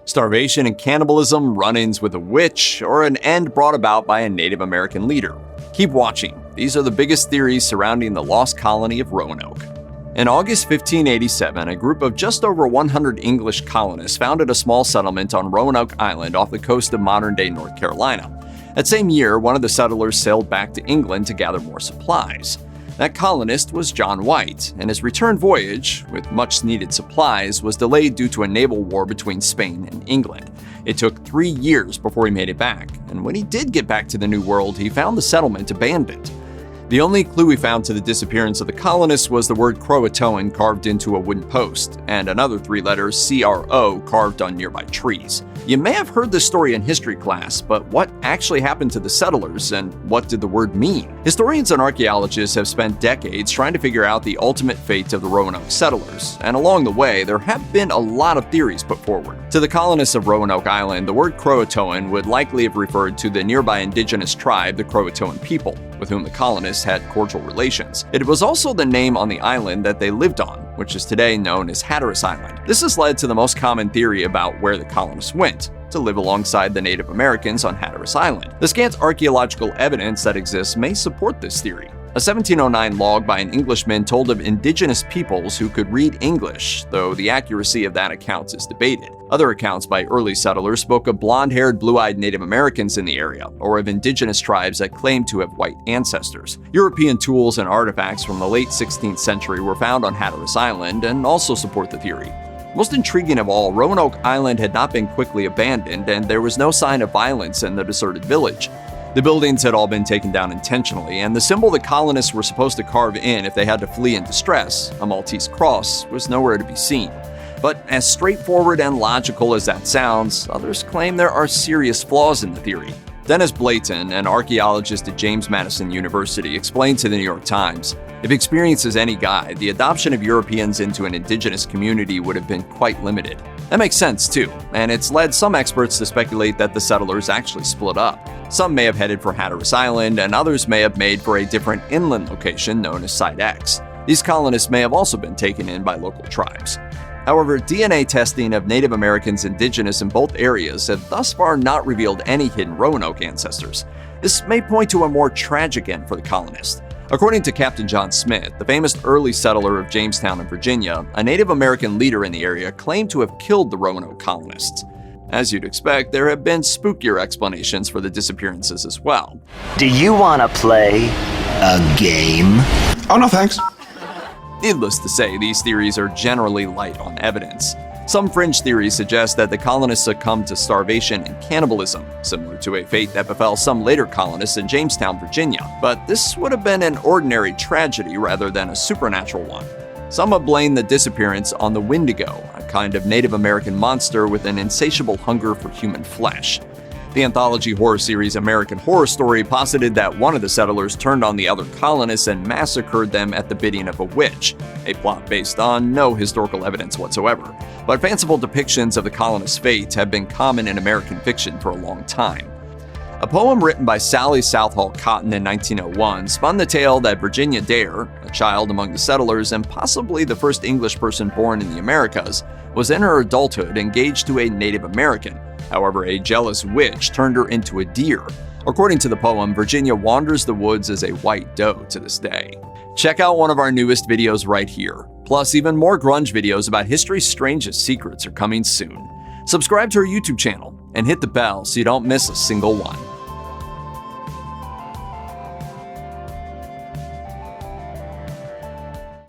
starvation and cannibalism, run-ins with a witch, or an end brought about by a Native American leader. Keep watching. These are the biggest theories surrounding the Lost Colony of Roanoke. In August 1587, a group of just over 100 English colonists founded a small settlement on Roanoke Island off the coast of modern-day North Carolina. That same year, one of the settlers sailed back to England to gather more supplies. That colonist was John White, and his return voyage, with much-needed supplies, was delayed due to a naval war between Spain and England. It took 3 years before he made it back, and when he did get back to the New World, he found the settlement abandoned. The only clue we found to the disappearance of the colonists was the word Croatoan carved into a wooden post, and another 3 letters, CRO, carved on nearby trees. You may have heard this story in history class, but what actually happened to the settlers, and what did the word mean? Historians and archaeologists have spent decades trying to figure out the ultimate fate of the Roanoke settlers, and along the way, there have been a lot of theories put forward. To the colonists of Roanoke Island, the word Croatoan would likely have referred to the nearby indigenous tribe, the Croatoan people, with whom the colonists had cordial relations. It was also the name on the island that they lived on, which is today known as Hatteras Island. This has led to the most common theory about where the colonists went, to live alongside the Native Americans on Hatteras Island. The scant archaeological evidence that exists may support this theory. A 1709 log by an Englishman told of indigenous peoples who could read English, though the accuracy of that account is debated. Other accounts by early settlers spoke of blonde-haired, blue-eyed Native Americans in the area, or of indigenous tribes that claimed to have white ancestors. European tools and artifacts from the late 16th century were found on Hatteras Island and also support the theory. Most intriguing of all, Roanoke Island had not been quickly abandoned, and there was no sign of violence in the deserted village. The buildings had all been taken down intentionally, and the symbol the colonists were supposed to carve in if they had to flee in distress, a Maltese cross, was nowhere to be seen. But as straightforward and logical as that sounds, others claim there are serious flaws in the theory. Dennis Blayton, an archaeologist at James Madison University, explained to the New York Times, "If experience is any guide, the adoption of Europeans into an indigenous community would have been quite limited." That makes sense too, and it's led some experts to speculate that the settlers actually split up. Some may have headed for Hatteras Island, and others may have made for a different inland location known as Site X. These colonists may have also been taken in by local tribes. However, DNA testing of Native Americans indigenous in both areas have thus far not revealed any hidden Roanoke ancestors. This may point to a more tragic end for the colonists. According to Captain John Smith, the famous early settler of Jamestown in Virginia, a Native American leader in the area claimed to have killed the Roanoke colonists. As you'd expect, there have been spookier explanations for the disappearances as well. Do you want to play a game? Oh, no thanks. Needless to say, these theories are generally light on evidence. Some fringe theories suggest that the colonists succumbed to starvation and cannibalism, similar to a fate that befell some later colonists in Jamestown, Virginia. But this would have been an ordinary tragedy rather than a supernatural one. Some have blamed the disappearance on the Wendigo, a kind of Native American monster with an insatiable hunger for human flesh. The anthology horror series American Horror Story posited that one of the settlers turned on the other colonists and massacred them at the bidding of a witch, a plot based on no historical evidence whatsoever. But fanciful depictions of the colonists' fate have been common in American fiction for a long time. A poem written by Sally Southall Cotton in 1901 spun the tale that Virginia Dare, a child among the settlers and possibly the first English person born in the Americas, was in her adulthood engaged to a Native American. However, a jealous witch turned her into a deer. According to the poem, Virginia wanders the woods as a white doe to this day. Check out one of our newest videos right here. Plus, even more grunge videos about history's strangest secrets are coming soon. Subscribe to our YouTube channel and hit the bell so you don't miss a single one.